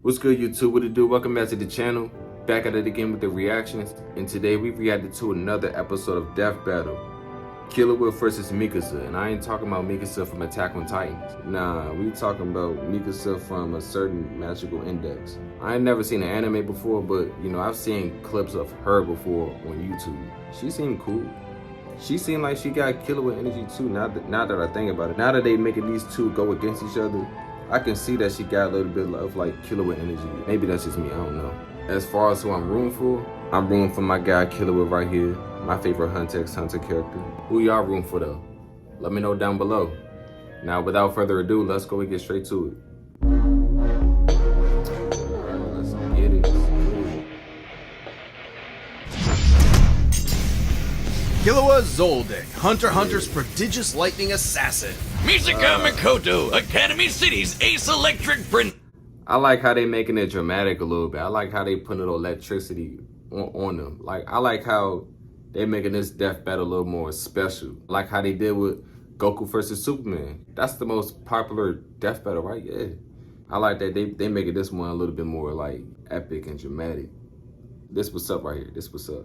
What's good, YouTube? What it do? Welcome back to the channel. Back at it again with the reactions. And today we reacted to another episode of Death Battle. Killua versus Mikasa. And I ain't talking about Mikasa from Attack on Titans. Nah, we talking about Mikasa from a certain magical index. I ain't never seen an anime before, but you know, I've seen clips of her before on YouTube. She seemed cool. She seemed like she got Killua energy too, now that I think about it. Now that they making these two go against each other, I can see that she got a little bit of like Killua energy. Maybe that's just me, I don't know. As far as who I'm rooting for my guy Killua right here. My favorite Hunter x Hunter character. Who y'all rooting for though? Let me know down below. Now without further ado, let's go and get straight to it. Alright, let's get it. Killua Zoldyck, Hunter x Hunter's prodigious lightning assassin. Misaka Mikoto, Academy City's ace electric prince. I like how they making it dramatic a little bit. I like how they putting electricity on them. Like, I like how they making this death battle a little more special. Like how they did with Goku versus Superman. That's the most popular death battle, right? Yeah. I like that they making this one a little bit more like epic and dramatic. This what's up right here. This what's up.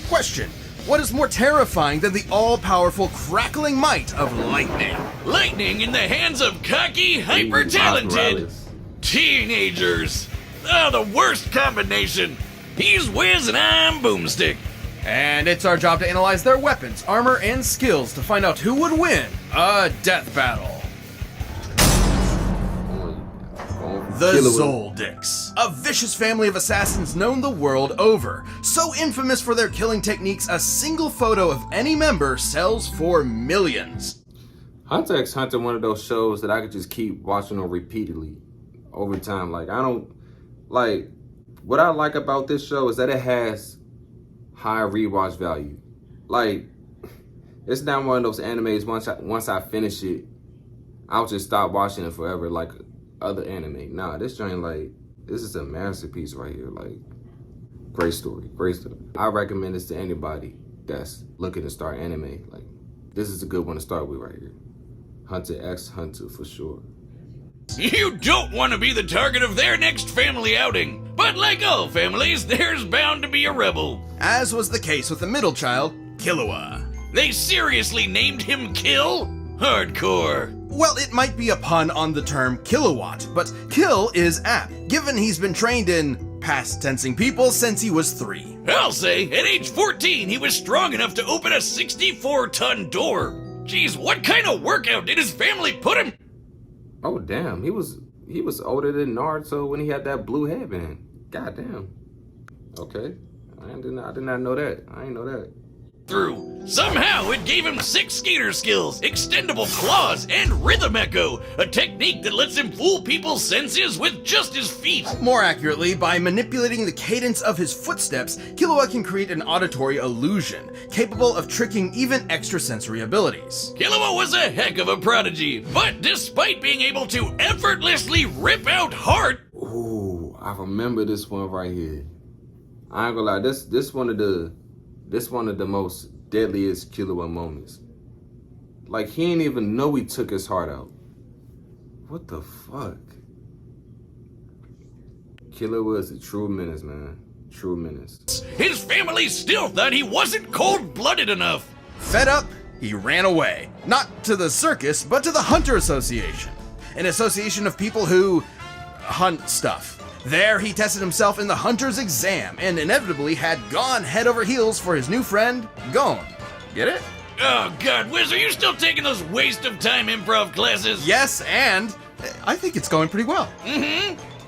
Question: what is more terrifying than the all-powerful crackling might of lightning? Lightning in the hands of cocky, hyper-talented teenagers. Oh, the worst combination. He's Wiz and I'm Boomstick. And it's our job to analyze their weapons, armor, and skills to find out who would win a death battle. The Zoldicks, a vicious family of assassins known the world over. So infamous for their killing techniques, a single photo of any member sells for millions. Hunter x Hunter, one of those shows that I could just keep watching on repeatedly over time. Like, what I like about this show is that it has high rewatch value. Like, it's not one of those animes, once I finish it, I'll just stop watching it forever like other anime. Nah, this joint, like, this is a masterpiece right here. Like, great story, great story. I recommend this to anybody that's looking to start anime. Like, this is a good one to start with right here. Hunter x Hunter for sure. You don't want to be the target of their next family outing. But like all families, there's bound to be a rebel. As was the case with the middle child, Killua. They seriously named him Kill? Hardcore. Well, it might be a pun on the term kilowatt, but kill is apt, given he's been trained in past tensing people since he was 3. I'll say, at age 14, he was strong enough to open a 64-ton door. Geez, what kind of workout did his family put him? Oh damn, he was older than Naruto when he had that blue headband. God damn. Okay, I did not know that. I didn't know that. Through. Somehow it gave him 6 skater skills, extendable claws, and rhythm echo, a technique that lets him fool people's senses with just his feet. More accurately, by manipulating the cadence of his footsteps, Killua can create an auditory illusion, capable of tricking even extrasensory abilities. Killua was a heck of a prodigy, but despite being able to effortlessly rip out heart... Ooh, I remember this one right here. I ain't gonna lie, this one of the most deadliest Killua moments. Like, he didn't even know he took his heart out. What the fuck? Killua is a true menace, man. True menace. His family still thought he wasn't cold-blooded enough. Fed up, he ran away. Not to the circus, but to the Hunter Association. An association of people who hunt stuff. There, he tested himself in the Hunter's exam and inevitably had gone head over heels for his new friend, Gon. Get it? Oh god, Wiz, are you still taking those waste-of-time improv classes? Yes, and I think it's going pretty well.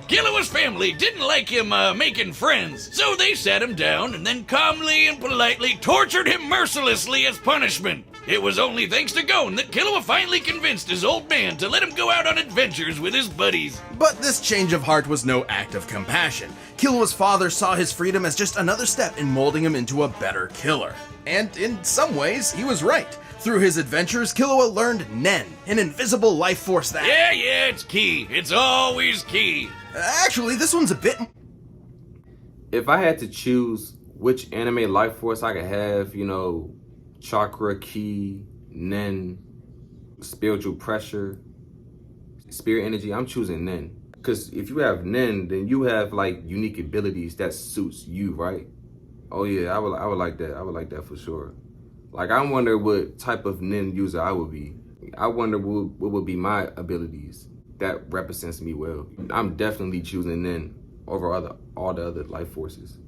Killua's family didn't like him making friends, so they sat him down and then calmly and politely tortured him mercilessly as punishment. It was only thanks to Gon that Killua finally convinced his old man to let him go out on adventures with his buddies. But this change of heart was no act of compassion. Killua's father saw his freedom as just another step in molding him into a better killer. And in some ways, he was right. Through his adventures, Killua learned Nen, an invisible life force that... Yeah, it's key. It's always key. Actually, this one's a bit... If I had to choose which anime life force I could have, you know, chakra, ki, nen, spiritual pressure, spirit energy, I'm choosing nen. Because if you have nen, then you have like unique abilities that suits you, right? Oh yeah, I would like that. I would like that for sure. Like I wonder what type of nen user I would be. I wonder what would be my abilities that represents me well. I'm definitely choosing nen over all the other life forces.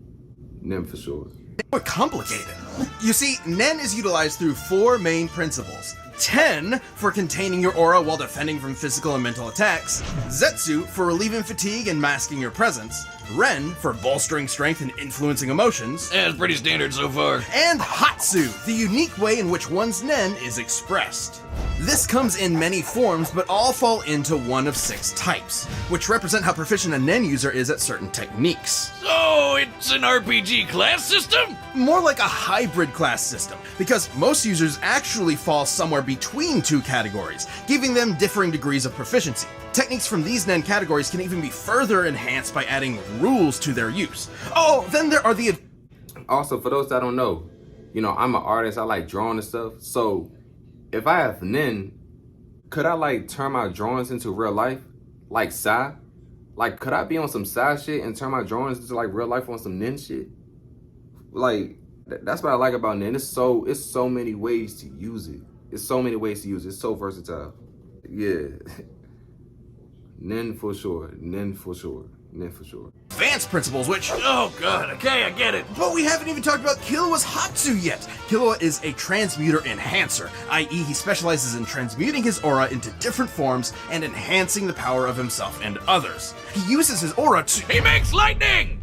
Nen for sure. More complicated. You see, nen is utilized through 4 main principles. Ten for containing your aura while defending from physical and mental attacks, Zetsu for relieving fatigue and masking your presence, Ren for bolstering strength and influencing emotions, That's pretty standard so far. and Hatsu, the unique way in which one's nen is expressed. This comes in many forms, but all fall into one of 6 types, which represent how proficient a nen user is at certain techniques. So it's an RPG class system? More like a hybrid class system, because most users actually fall somewhere between 2 categories, giving them differing degrees of proficiency. Techniques from these nen categories can even be further enhanced by adding rules to their use. Oh, then there are the... Also, for those that don't know, you know, I'm an artist. I like drawing and stuff. So if I have nen, could I like turn my drawings into real life? Like Psy? Like, could I be on some Psy shit and turn my drawings into like real life on some nen shit? Like, that's what I like about nen. It's so many ways to use it. It's so many ways to use it. It's so versatile. Yeah. Nen for sure. Nen for sure. Nen for sure. advanced principles, which... Oh god, okay, I get it. But we haven't even talked about Killua's Hatsu yet. Killua is a transmuter enhancer, i.e. he specializes in transmuting his aura into different forms and enhancing the power of himself and others. He uses his aura to... He makes lightning!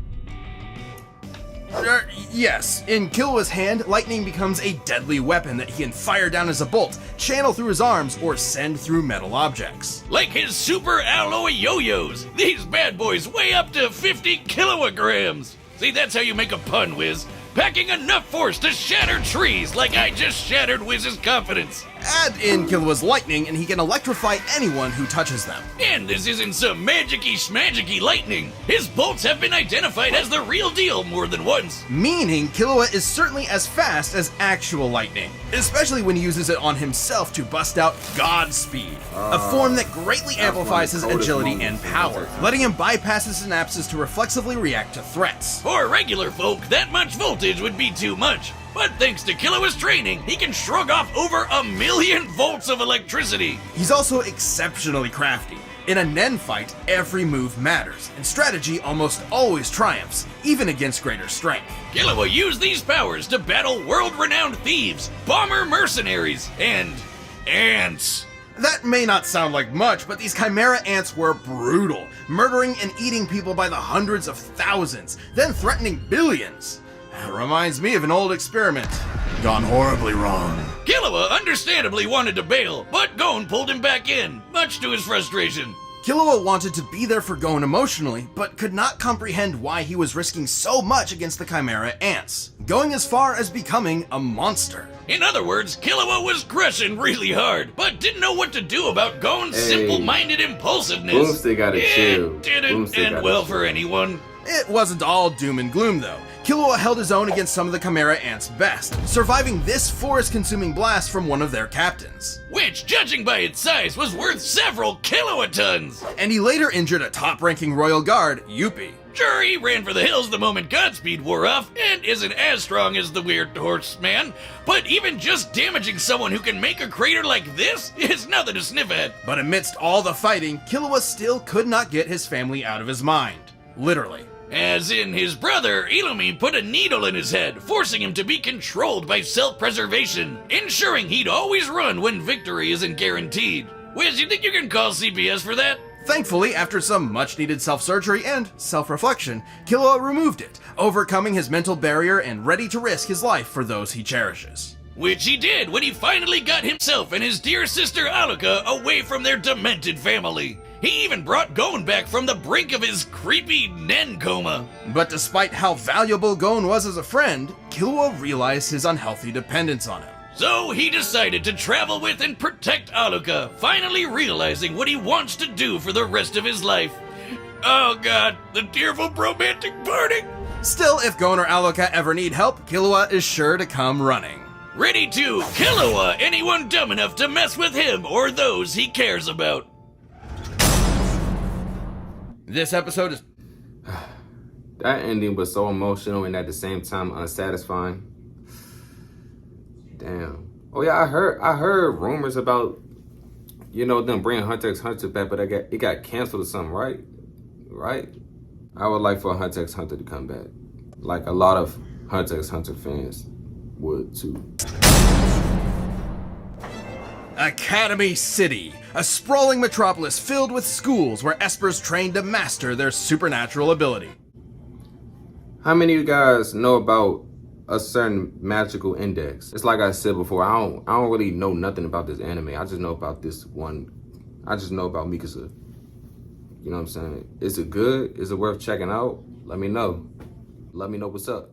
Yes, in Killua's hand, lightning becomes a deadly weapon that he can fire down as a bolt, channel through his arms, or send through metal objects. Like his super alloy yo-yos. These bad boys weigh up to 50 kilograms. See, that's how you make a pun, Wiz. Packing enough force to shatter trees like I just shattered Wiz's confidence. Add in Killua's lightning and he can electrify anyone who touches them. And this isn't some magic-y schmagic-y lightning. His bolts have been identified as the real deal more than once. Meaning Killua is certainly as fast as actual lightning, especially when he uses it on himself to bust out Godspeed, a form that greatly amplifies his agility and power, letting him bypass his synapses to reflexively react to threats. For regular folk, that much voltage would be too much. But thanks to Killua's training, he can shrug off over 1,000,000 volts of electricity. He's also exceptionally crafty. In a Nen fight, every move matters, and strategy almost always triumphs, even against greater strength. Killua used these powers to battle world-renowned thieves, bomber mercenaries, and ants. That may not sound like much, but these Chimera ants were brutal, murdering and eating people by the hundreds of thousands, then threatening billions. Reminds me of an old experiment. Gone horribly wrong. Killua understandably wanted to bail, but Gon pulled him back in, much to his frustration. Killua wanted to be there for Gon emotionally, but could not comprehend why he was risking so much against the Chimera ants, going as far as becoming a monster. In other words, Killua was crushing really hard, but didn't know what to do about Gon's simple-minded impulsiveness. Boomstick gotta chill. It didn't end well for anyone. It wasn't all doom and gloom, though. Killua held his own against some of the Chimera ants' best, surviving this forest-consuming blast from one of their captains. Which, judging by its size, was worth several kilotons. And he later injured a top-ranking royal guard, Yuppie. Sure, he ran for the hills the moment Godspeed wore off, and isn't as strong as the weird horseman, but even just damaging someone who can make a crater like this is nothing to sniff at. But amidst all the fighting, Killua still could not get his family out of his mind. Literally. As in, his brother, Illumi, put a needle in his head, forcing him to be controlled by self-preservation, ensuring he'd always run when victory isn't guaranteed. Wiz, you think you can call CPS for that? Thankfully, after some much-needed self-surgery and self-reflection, Killua removed it, overcoming his mental barrier and ready to risk his life for those he cherishes. Which he did when he finally got himself and his dear sister Alluka away from their demented family. He even brought Gon back from the brink of his creepy Nen coma. But despite how valuable Gon was as a friend, Killua realized his unhealthy dependence on him. So he decided to travel with and protect Alluka, finally realizing what he wants to do for the rest of his life. Oh god, the tearful romantic parting! Still, if Gon or Alluka ever need help, Killua is sure to come running. Ready to Killua anyone dumb enough to mess with him or those he cares about. This episode is... That ending was so emotional and at the same time unsatisfying. Damn. Oh yeah, I heard rumors about, them bringing Hunter x Hunter back, but it got canceled or something, right? Right? I would like for Hunter x Hunter to come back. Like a lot of Hunter x Hunter fans would too. Academy City, a sprawling metropolis filled with schools where Espers train to master their supernatural ability. How many of you guys know about a certain magical index? It's like I said before, I don't really know nothing about this anime. I just know about this one. I just know about Mikasa. You know what I'm saying? Is it good? Is it worth checking out? Let me know. Let me know what's up.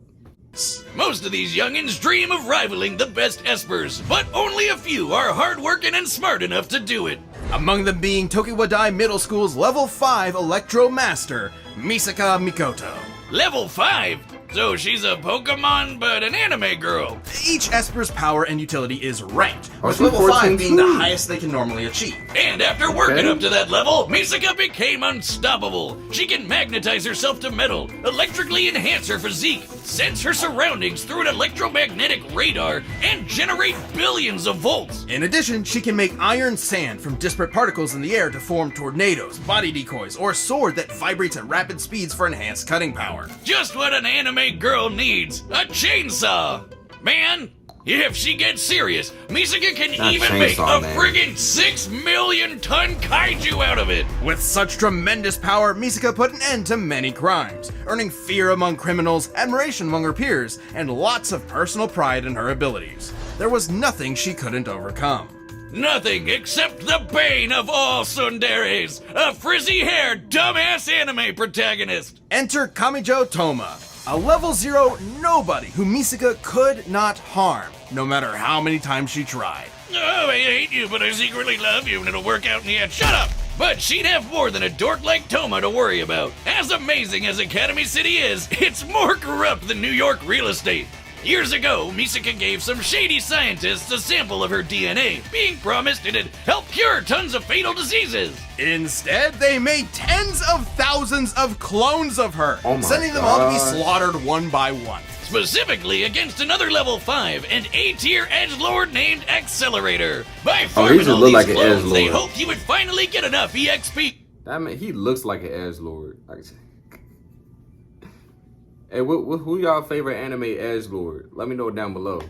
Most of these youngins dream of rivaling the best Espers, but only a few are hardworking and smart enough to do it. Among them being Tokiwadai Middle School's Level 5 Electro Master, Misaka Mikoto. Level 5? So she's a Pokemon, but an anime girl. Each Esper's power and utility is ranked, with she's level 5 14 being the too. highest they can normally achieve. And after working up to that level, Misaka became unstoppable. She can magnetize herself to metal, electrically enhance her physique, sense her surroundings through an electromagnetic radar, and generate billions of volts. In addition, she can make iron sand from disparate particles in the air to form tornadoes, body decoys, or a sword that vibrates at rapid speeds for enhanced cutting power. Just what an anime girl needs, a chainsaw. Man, if she gets serious, Misaka can Not even make chainsaw, a man. friggin' 6 million ton kaiju out of it. With such tremendous power, Misaka put an end to many crimes, earning fear among criminals, admiration among her peers, and lots of personal pride in her abilities. There was nothing she couldn't overcome. Nothing except the bane of all tsunderes, a frizzy-haired, dumbass anime protagonist. Enter Kamijo Toma, a level 0 nobody who Misaka could not harm, no matter how many times she tried. Oh, I hate you, but I secretly love you, and it'll work out in the end. Shut up! But she'd have more than a dork like Toma to worry about. As amazing as Academy City is, it's more corrupt than New York real estate. Years ago, Misaka gave some shady scientists a sample of her DNA, being promised it'd help cure tons of fatal diseases. Instead, they made tens of thousands of clones of her, Oh my sending them all to be God. slaughtered one by one. Specifically against another level 5 and A-tier edgelord named Accelerator. By Oh, farming he just all look these like an clones, they edgelord. hoped he would finally get enough EXP. That man, he looks like an edgelord. Hey, who y'all favorite anime edgelord? Let me know down below.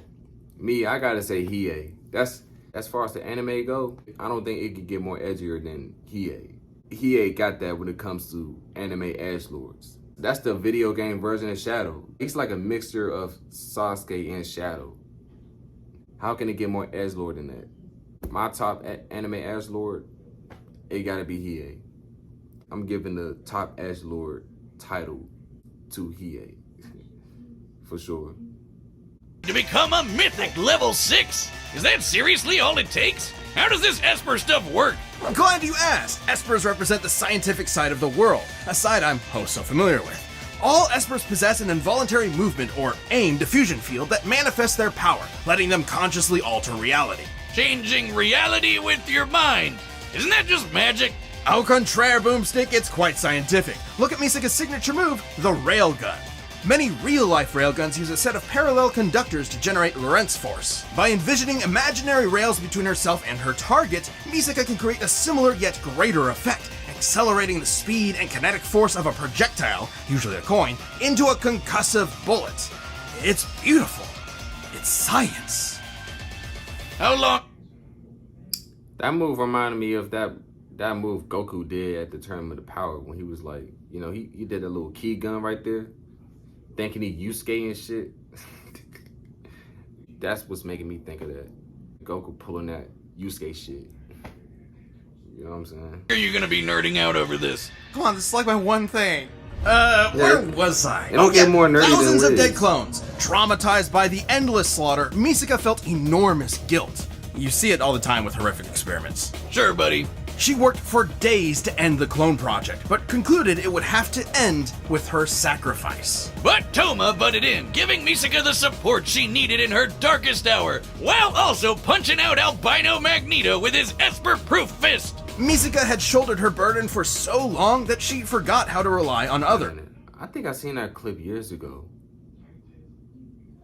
Me, I gotta say Hiei. That's as far as the anime go. I don't think it could get more edgier than Hiei. Hiei got that when it comes to anime edgelords. That's the video game version of Shadow. It's like a mixture of Sasuke and Shadow. How can it get more edgelord than that? My top anime edgelord, it gotta be Hiei. I'm giving the top edgelord title to Hiei. For sure. To become a mythic level 6? Is that seriously all it takes? How does this Esper stuff work? I'm glad you asked. Espers represent the scientific side of the world, a side I'm so familiar with. All Espers possess an involuntary movement or AIM diffusion field that manifests their power, letting them consciously alter reality. Changing reality with your mind. Isn't that just magic? Au contraire, Boomstick, it's quite scientific. Look at Misaka's signature move, the railgun. Many real-life railguns use a set of parallel conductors to generate Lorentz force. By envisioning imaginary rails between herself and her target, Misaka can create a similar yet greater effect, accelerating the speed and kinetic force of a projectile, usually a coin, into a concussive bullet. It's beautiful. It's science. How long? That move reminded me of that move Goku did at the Tournament of Power when he was like, he did a little key gun right there, thinking he Yusuke and shit. That's what's making me think of that. Goku pulling that Yusuke shit. You know what I'm saying? Are you gonna be nerding out over this? Come on, this is like my one thing. Where was I? It don't get more nerdy than Thousands of Wiz. dead clones. Traumatized by the endless slaughter, Misaka felt enormous guilt. You see it all the time with horrific experiments. Sure, buddy. She worked for days to end the clone project, but concluded it would have to end with her sacrifice. But Toma butted in, giving Misaka the support she needed in her darkest hour, while also punching out Albino Magneto with his Esper-proof fist. Misaka had shouldered her burden for so long that she forgot how to rely on others. I think I seen that clip years ago.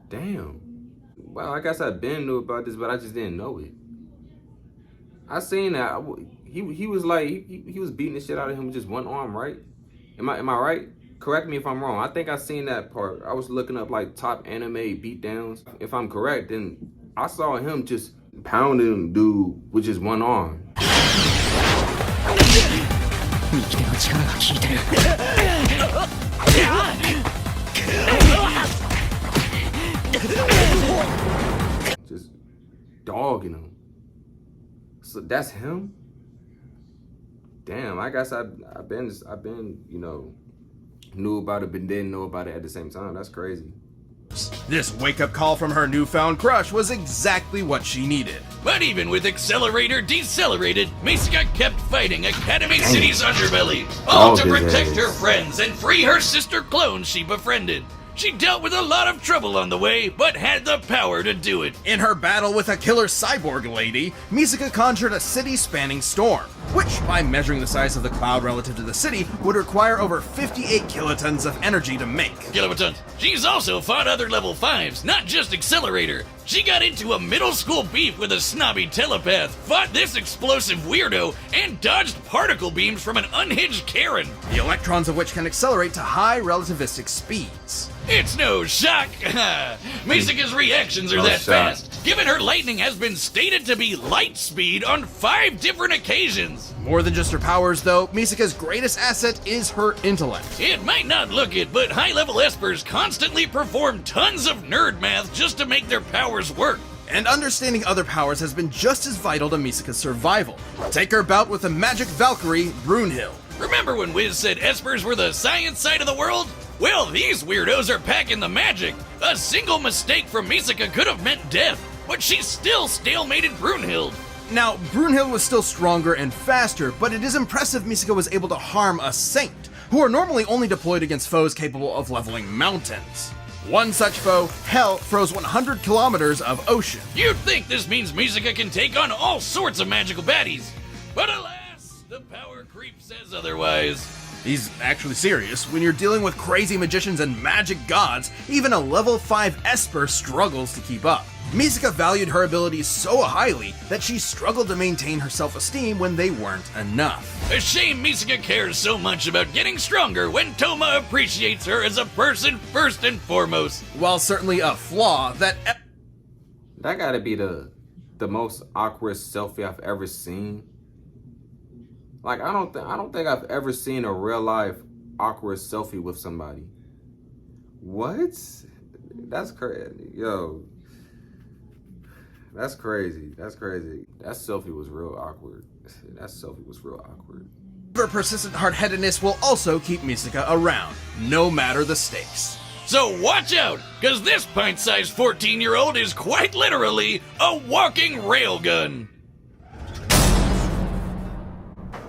Damn. Well, I guess I been knew about this, but I just didn't know it. I seen that. He was like he was beating the shit out of him with just one arm, right? Am I right? Correct me if I'm wrong. I think I seen that part. I was looking up like top anime beatdowns. If I'm correct, then I saw him just pounding dude with just one arm. Just dogging him. So that's him? Damn, I guess I've been, you know, knew about it but didn't know about it at the same time. That's crazy. This wake-up call from her newfound crush was exactly what she needed. But even with Accelerator decelerated, Misaka kept fighting Academy City's underbelly, all to protect her friends and free her sister clones she befriended. She dealt with a lot of trouble on the way, but had the power to do it. In her battle with a killer cyborg lady, Misaka conjured a city-spanning storm, which, by measuring the size of the cloud relative to the city, would require over 58 kilotons of energy to make. Kilowatts. She's also fought other level 5s, not just Accelerator. She got into a middle school beef with a snobby telepath, fought this explosive weirdo, and dodged particle beams from an unhinged Karen. The electrons of which can accelerate to high relativistic speeds. It's no shock. Misaka's reactions are that fast, given her lightning has been stated to be light speed on 5 different occasions. More than just her powers, though, Misaka's greatest asset is her intellect. It might not look it, but high-level espers constantly perform tons of nerd math just to make their powers work. And understanding other powers has been just as vital to Misaka's survival. Take her bout with the magic Valkyrie, Brunhild. Remember when Wiz said espers were the science side of the world? Well, these weirdos are packing the magic. A single mistake from Misaka could have meant death, but she still stalemated Brunhild. Now, Brunhild was still stronger and faster, but it is impressive Misaka was able to harm a saint, who are normally only deployed against foes capable of leveling mountains. One such foe, Hell, froze 100 kilometers of ocean. You'd think this means Misaka can take on all sorts of magical baddies, but alas, the power creep says otherwise. He's actually serious. When you're dealing with crazy magicians and magic gods, even a level 5 Esper struggles to keep up. Misaka valued her abilities so highly that she struggled to maintain her self-esteem when they weren't enough. A shame Misaka cares so much about getting stronger when Toma appreciates her as a person first and foremost. While certainly a flaw, that gotta be the most awkward selfie I've ever seen. Like, I don't think I've ever seen a real life awkward selfie with somebody. What? That's crazy. Yo. That's crazy. That's crazy. That selfie was real awkward. her persistent hard-headedness will also keep Misaka around, no matter the stakes. So watch out, because this pint-sized 14-year-old is quite literally a walking railgun.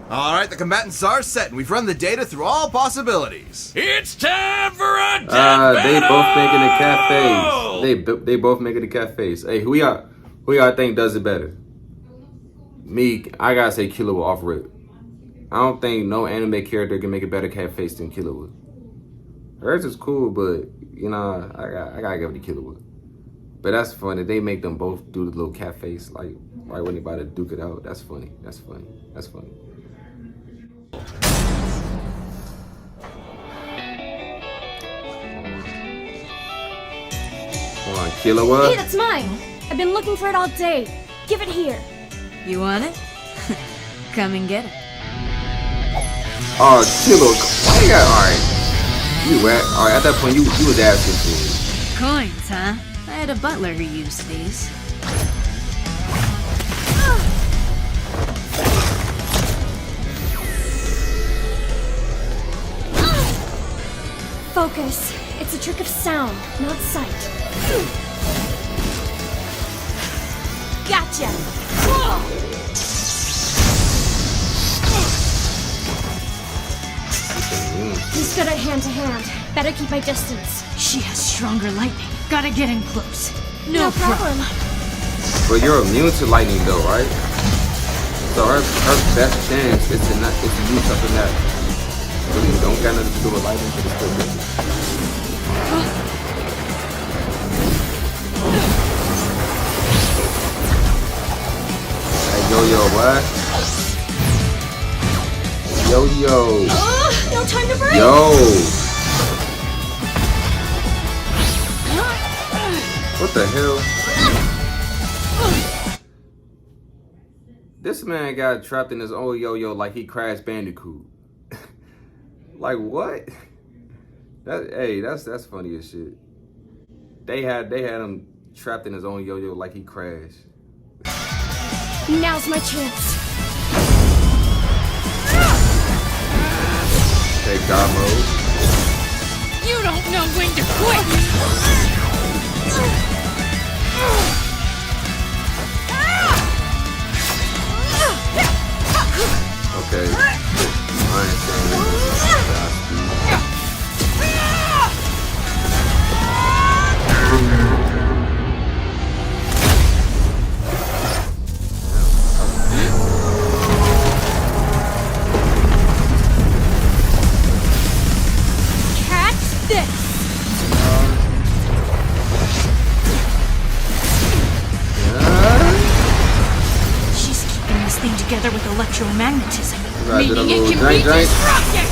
Alright, the combatants are set, and we've run the data through all possibilities. It's time for a death battle! They both making the cafes. They both making the cafes. Hey, who y'all think does it better? Me, I gotta say Killua off rip. I don't think no anime character can make a better cat face than Killua. Hers is cool, but you know, I gotta give it to Killua. But that's funny. They make them both do the little cat face, like right when they about to duke it out. That's funny. That's funny. That's funny. Come on, Killua. Hey, that's mine. I've been looking for it all day. Give it here. You want it? Come and get it. Oh, Killua. Why you got, alright, at that point, you was asking for it. Coins, huh? I had a butler who used these. Focus. It's a trick of sound, not sight. Gotcha! He's good at hand-to-hand. Better keep my distance. She has stronger lightning. Gotta get in close. No problem. But you're immune to lightning though, right? So her best chance is to use something that really don't got nothing to do with lightning, but it's still good. Hey, yo, what? Yo. No time to break! Yo. What the hell? This man got trapped in his own yo-yo like he Crash Bandicoot. Like what? That's funny as shit. They had him trapped in his own yo-yo like he Crash. Now's my chance. Okay, God mode. You don't know when to quit! Okay. I ain't saying Catch this! She's keeping this thing together with electromagnetism. Meaning it can be destructed!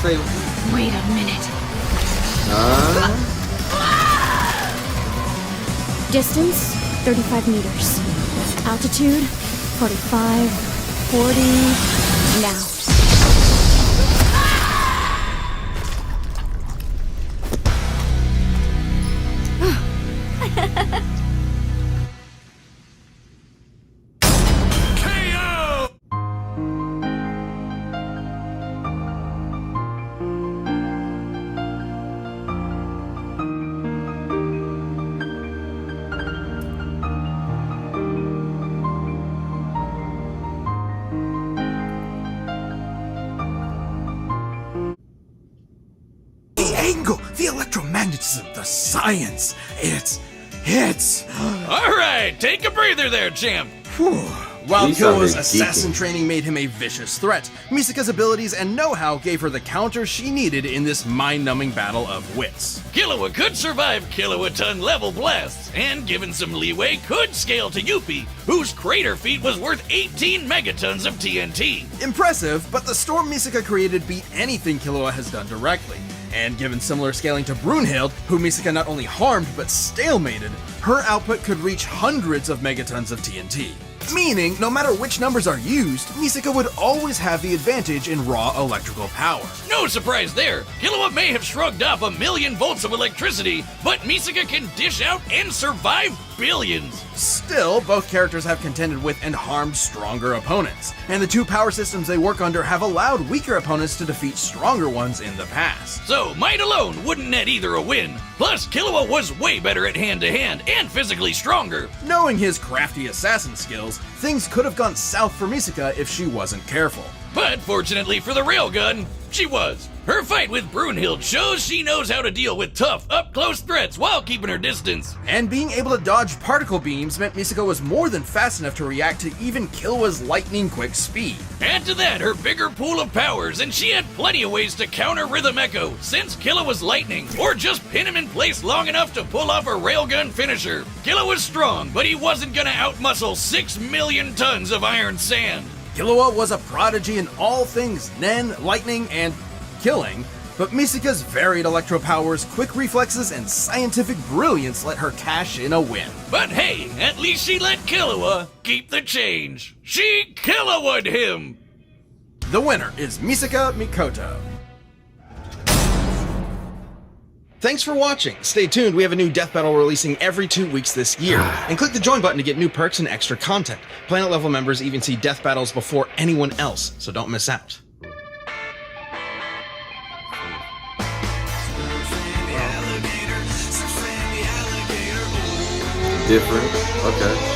Say, Wait a minute. Distance, 35 meters. Altitude, 45, 40, now. KO! The angle, the electromagnetism, the science. It's. Alright, take a breather there, champ. Whew. While These Killua's are assassin geeking. training made him a vicious threat, Misaka's abilities and know-how gave her the counter she needed in this mind-numbing battle of wits. Killua could survive kilowatt-ton level blasts, and given some leeway, could scale to Yuppie, whose crater feat was worth 18 megatons of TNT. Impressive, but the storm Misaka created beat anything Killua has done directly. And given similar scaling to Brunhild, who Misaka not only harmed but stalemated, her output could reach hundreds of megatons of TNT. Meaning, no matter which numbers are used, Misaka would always have the advantage in raw electrical power. No surprise there. Killua may have shrugged off 1,000,000 volts of electricity, but Misaka can dish out and survive billions. Still, both characters have contended with and harmed stronger opponents, and the two power systems they work under have allowed weaker opponents to defeat stronger ones in the past. So, might alone wouldn't net either a win. Plus, Killua was way better at hand-to-hand and physically stronger. Knowing his crafty assassin skills, things could have gone south for Misaka if she wasn't careful. But fortunately for the railgun, she was. Her fight with Brunhild shows she knows how to deal with tough, up-close threats while keeping her distance. And being able to dodge particle beams meant Misaka was more than fast enough to react to even Killua's lightning-quick speed. Add to that her bigger pool of powers, and she had plenty of ways to counter Rhythm Echo, since Killua was lightning, or just pin him in place long enough to pull off a railgun finisher. Killua was strong, but he wasn't gonna outmuscle 6 million tons of iron sand. Killua was a prodigy in all things Nen, lightning, and killing, but Misaka's varied electro powers, quick reflexes, and scientific brilliance let her cash in a win. But hey, at least she let Killua keep the change. She Killua'd him! The winner is Misaka Mikoto. Thanks for watching. Stay tuned, we have a new death battle releasing every 2 weeks this year. And click the join button to get new perks and extra content. Planet level members even see death battles before anyone else, so don't miss out. different. Okay.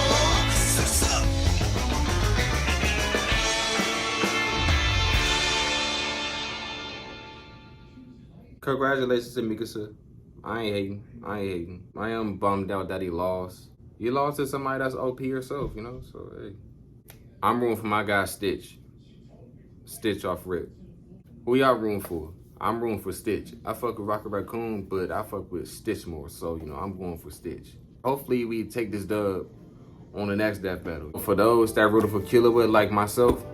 Congratulations to Mikasa. I ain't hating. I am bummed out that he lost. He lost to somebody that's OP herself, you know? So, hey. I'm rooting for my guy Stitch. Stitch off rip. Who y'all rooting for? I'm rooting for Stitch. I fuck with Rocket Raccoon, but I fuck with Stitch more. So, you know, I'm going for Stitch. Hopefully we take this dub on the next death battle. For those that rooted for Killua like myself,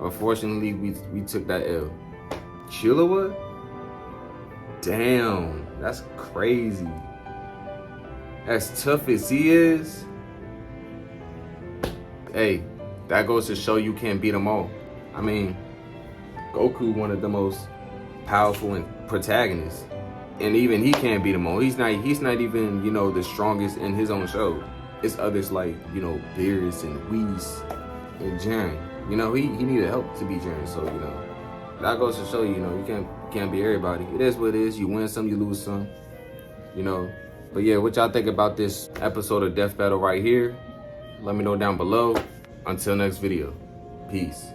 unfortunately we took that L. Killua? Damn, that's crazy. As tough as he is, hey, that goes to show you can't beat them all. I mean, Goku, one of the most powerful and protagonists, and even he can't beat them all. He's not even, you know, the strongest in his own show. It's others like, you know, Beerus and Whis and Jiren. You know, he needed help to beat Jiren, so, you know, that goes to show you, you know, you can't beat everybody. It is what it is. You win some, you lose some, you know. But yeah, what y'all think about this episode of Death Battle right here? Let me know down below. Until next video, peace.